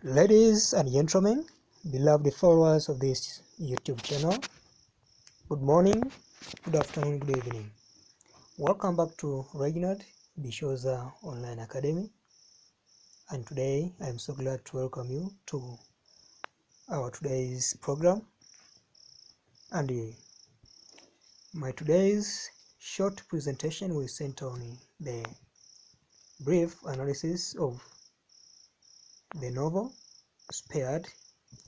Ladies and gentlemen, beloved followers of this YouTube channel, good morning, good afternoon, good evening. Welcome back to Reginald Bishoza Online Academy. And today I am so glad to welcome you to our today's program. And my today's short presentation will center on the brief analysis of the novel Spared,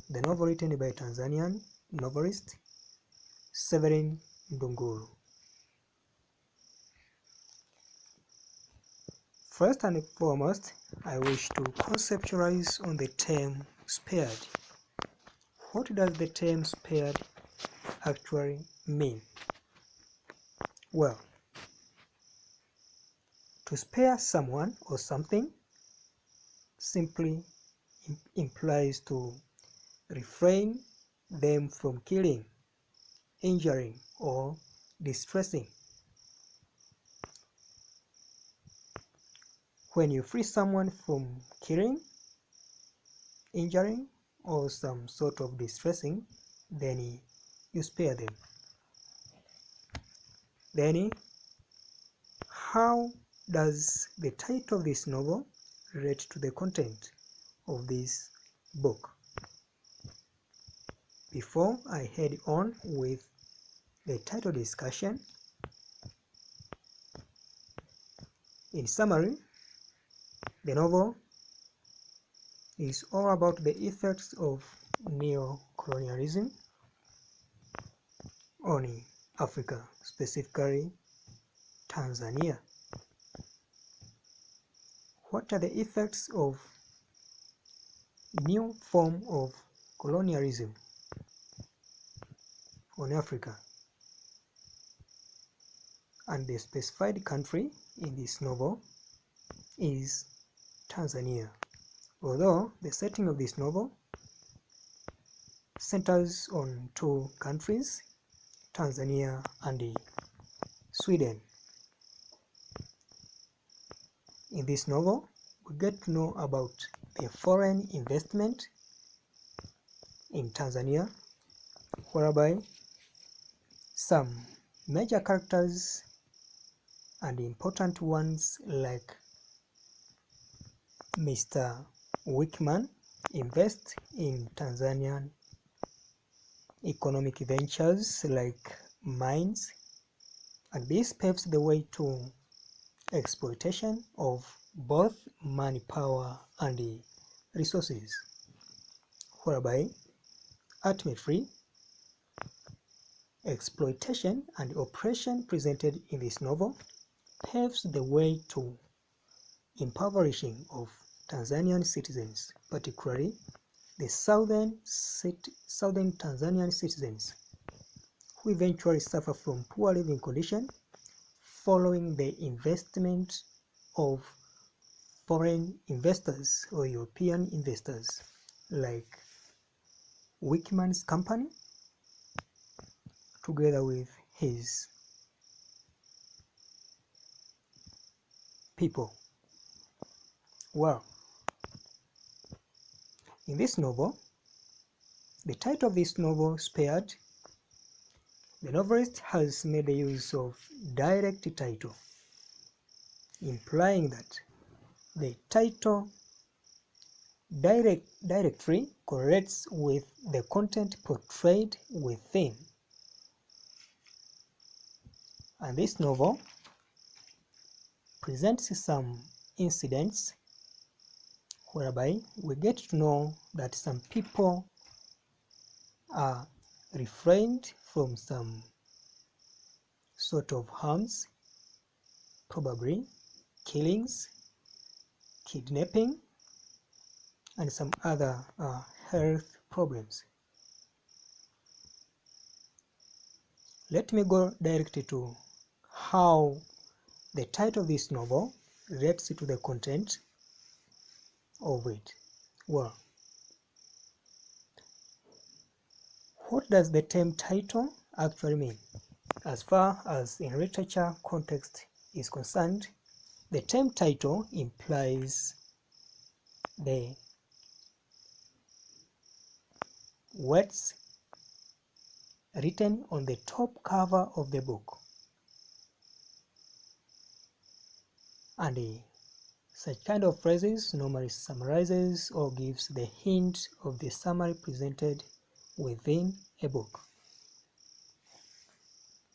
the novel written by Tanzanian novelist Severin Ndunguru. First and foremost, I wish to conceptualize on the term spared. What does the term spared actually mean? Well, to spare someone or something simply implies to refrain them from killing, injuring, or distressing. When you free someone from killing, injuring, or some sort of distressing, then you spare them. Then, how does the title of this novel relate to the content of this book? Before I head on with the title discussion, in summary, the novel is all about the effects of neo-colonialism on Africa, specifically Tanzania. What are the effects of new form of colonialism on Africa? And the specified country in this novel is Tanzania. Although the setting of this novel centers on two countries, Tanzania and Sweden. In this novel, we get to know about the foreign investment in Tanzania, whereby some major characters and important ones like Mr. Wickman invest in Tanzanian economic ventures like mines, and this paves the way to exploitation of both manpower and resources, whereby ultimately exploitation and oppression presented in this novel paves the way to impoverishing of Tanzanian citizens, particularly the southern Tanzanian citizens, who eventually suffer from poor living conditions following the investment of foreign investors or European investors like Wickman's company together with his people. Well, in this novel, the title of this novel, Spared, the novelist has made the use of direct title, implying that the title directly correlates with the content portrayed within. And this novel presents some incidents whereby we get to know that some people are refrained from some sort of harms, probably killings, kidnapping, and some other health problems. Let me go directly to how the title of this novel relates to the content of it. Well, what does the term title actually mean? As far as in literature context is concerned, the term title implies the words written on the top cover of the book, and such kind of phrases normally summarizes or gives the hint of the summary presented within a book.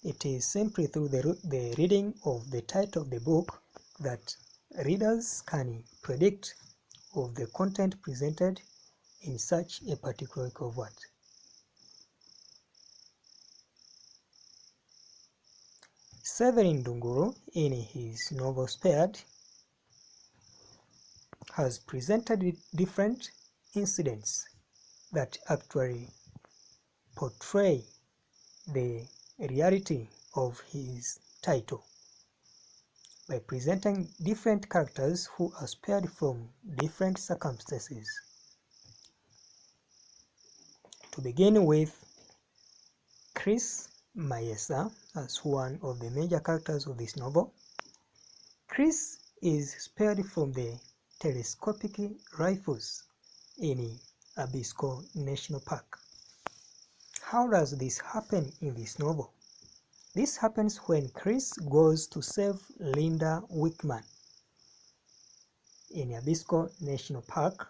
It is simply through the reading of the title of the book that readers can predict of the content presented in such a particular work of art. Severin Ndunguru, in his novel Spared, has presented different incidents that actually portray the reality of his title by presenting different characters who are spared from different circumstances. To begin with, Chris Mayesa as one of the major characters of this novel. Chris is spared from the telescopic rifles in Abisko National Park. How does this happen in this novel? This happens when Chris goes to save Linda Wickman in Abisko National Park,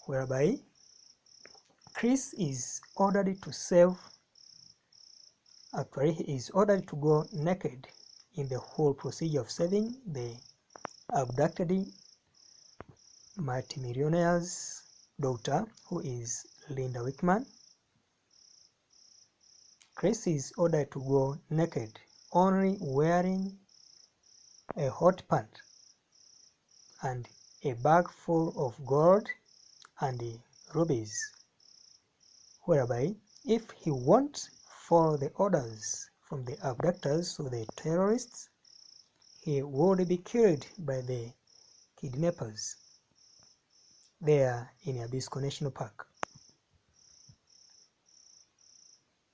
whereby Chris is ordered to save, actually he is ordered to go naked in the whole procedure of saving the abducted multimillionaire's daughter, who is Linda Wickman. Chris is ordered to go naked, only wearing a hot pant and a bag full of gold and rubies, whereby if he won't follow the orders from the abductors or the terrorists, he would be killed by the kidnappers there in Abisko National Park.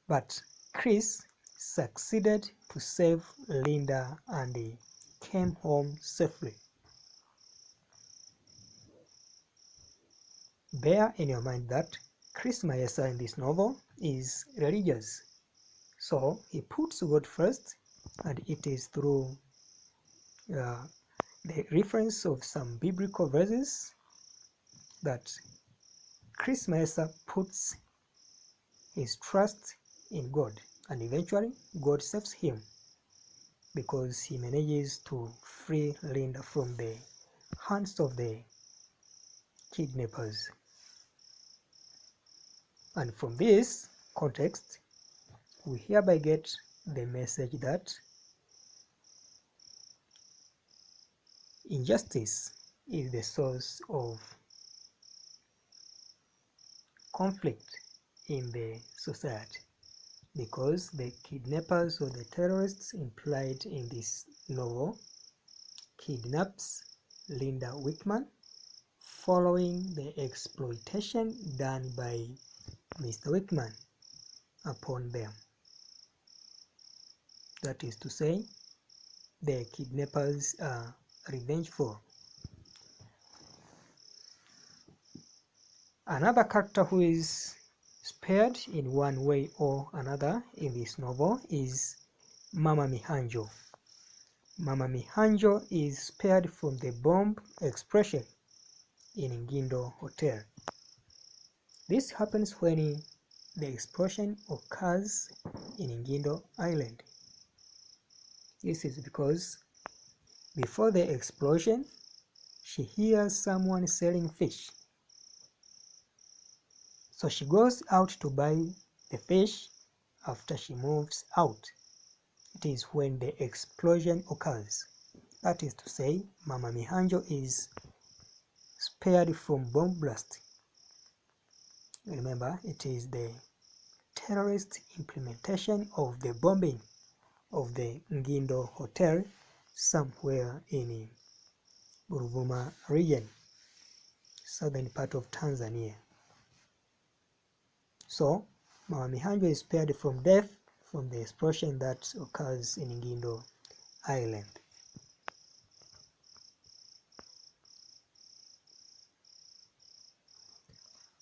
But Chris succeeded to save Linda and came home safely. Bear in your mind that Chris Mayesa in this novel is religious, so he puts God first, and it is through the reference of some biblical verses that Chris Mayesa puts his trust in God, and eventually God saves him because he manages to free Linda from the hands of the kidnappers. And from this context, we hereby get the message that injustice is the source of conflict in the society, because the kidnappers or the terrorists implied in this novel kidnaps Linda Wickman following the exploitation done by Mr. Wickman upon them. That is to say, the kidnappers are revengeful. Another character who is spared in one way or another in this novel is Mama Mihanjo. Mama Mihanjo is spared from the bomb explosion in Ngindo Hotel. This happens when the explosion occurs in Ngindo Island. This is because before the explosion, she hears someone selling fish. So she goes out to buy the fish. After she moves out, it is when the explosion occurs. That is to say, Mama Mihanjo is spared from bomb blast. Remember, it is the terrorist implementation of the bombing of the Ngindo Hotel somewhere in Ruvuma region, southern part of Tanzania. So, Mama Mihanjo is spared from death from the explosion that occurs in Ngindo Island.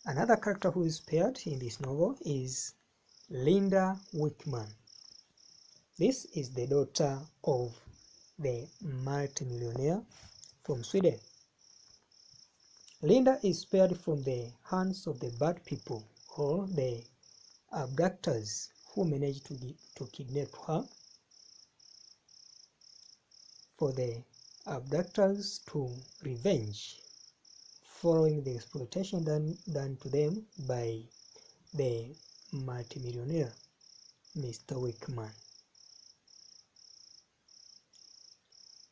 Another character who is spared in this novel is Linda Wickman. This is the daughter of the multimillionaire from Sweden. Linda is spared from the hands of the bad people or the abductors who managed to kidnap her, for the abductors to revenge following the exploitation done to them by the multimillionaire Mr. Wickman.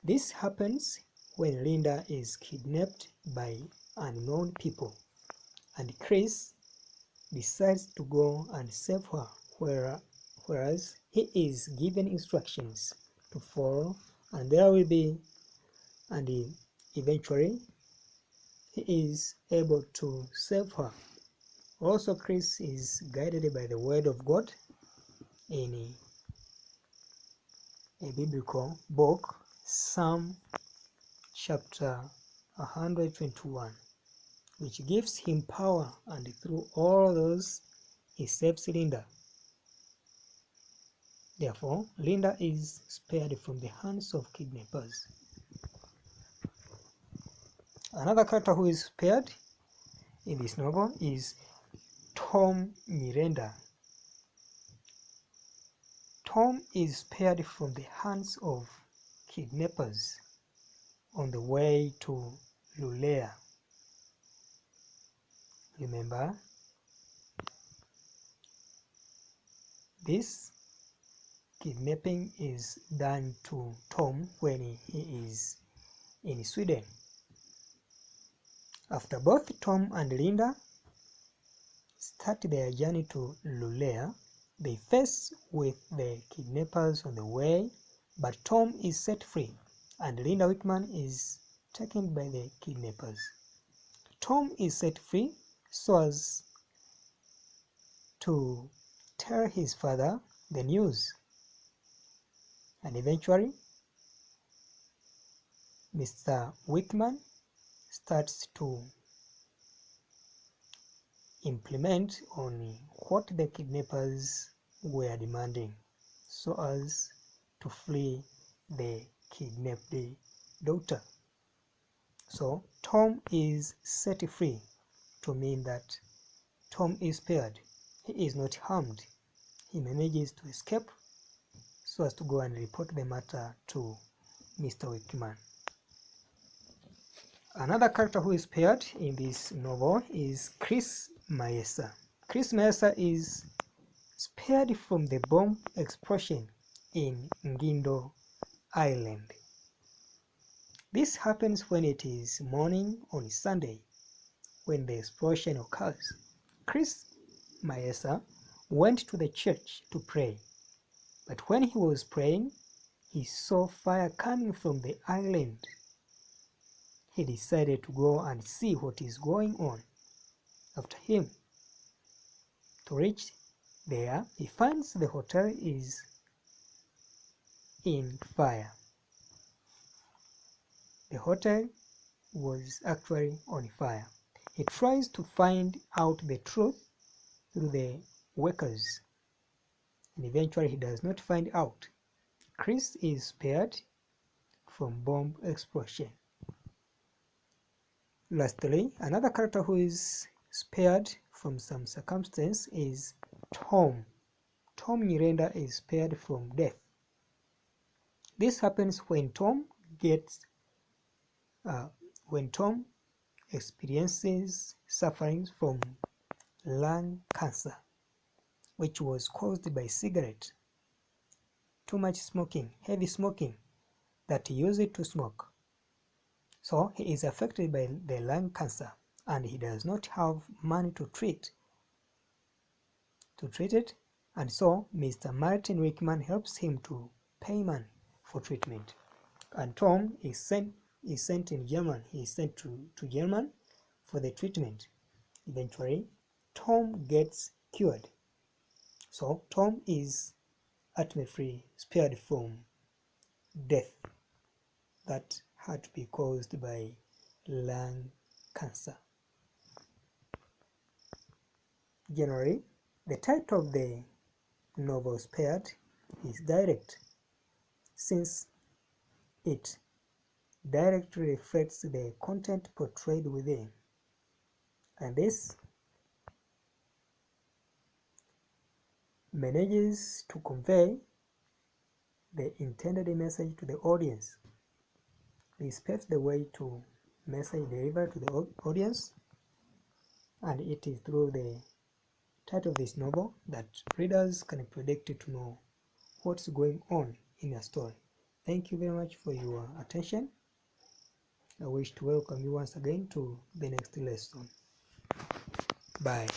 This happens when Linda is kidnapped by unknown people and Chris decides to go and save her, whereas he is given instructions to follow, and there will be, and eventually he is able to save her. Also, Chris is guided by the word of God in a biblical book, Psalm chapter 121, which gives him power, and through all those he saves Linda. Therefore, Linda is spared from the hands of kidnappers. Another character who is spared in this novel is Tom Miranda. Tom is spared from the hands of kidnappers on the way to Lulea. Remember, this kidnapping is done to Tom when he is in Sweden. After both Tom and Linda start their journey to Lulea, they face with the kidnappers on the way, but Tom is set free and Linda Wickman is taken by the kidnappers. Tom is set free so as to tell his father the news, and eventually Mr. Wickman starts to implement on what the kidnappers were demanding so as to free the kidnapped daughter. So Tom is set free, to mean that Tom is spared. He is not harmed. He manages to escape so as to go and report the matter to Mr. Wickman. Another character who is spared in this novel is Chris Maesa. Chris Maesa is spared from the bomb explosion in Ngindo Island. This happens when it is morning on Sunday when the explosion occurs. Chris Maesa went to the church to pray, but when he was praying, he saw fire coming from the island. He decided to go and see what is going on. After him, to reach there, he finds the hotel is in fire. The hotel was actually on fire. He tries to find out the truth through the workers, and eventually he does not find out. Chris is spared from bomb explosion. Lastly, another character who is spared from some circumstance is Tom. Tom Miranda is spared from death. This happens when Tom experiences sufferings from lung cancer, which was caused by cigarette, too much smoking, heavy smoking that he used to smoke. So he is affected by the lung cancer and he does not have money to treat it, and so Mr. Martin Wickman helps him to pay money for treatment. And Tom is sent in German. He is sent to German for the treatment. Eventually, Tom gets cured. So Tom is ultimately spared from death that had to be caused by lung cancer. Generally, the title of the novel spared is direct, since it directly reflects the content portrayed within, and this manages to convey the intended message to the audience. This paves the way to message delivered to the audience, and it is through the title of this novel that readers can predict to know what's going on in a story. Thank you very much for your attention. I wish to welcome you once again to the next lesson. Bye.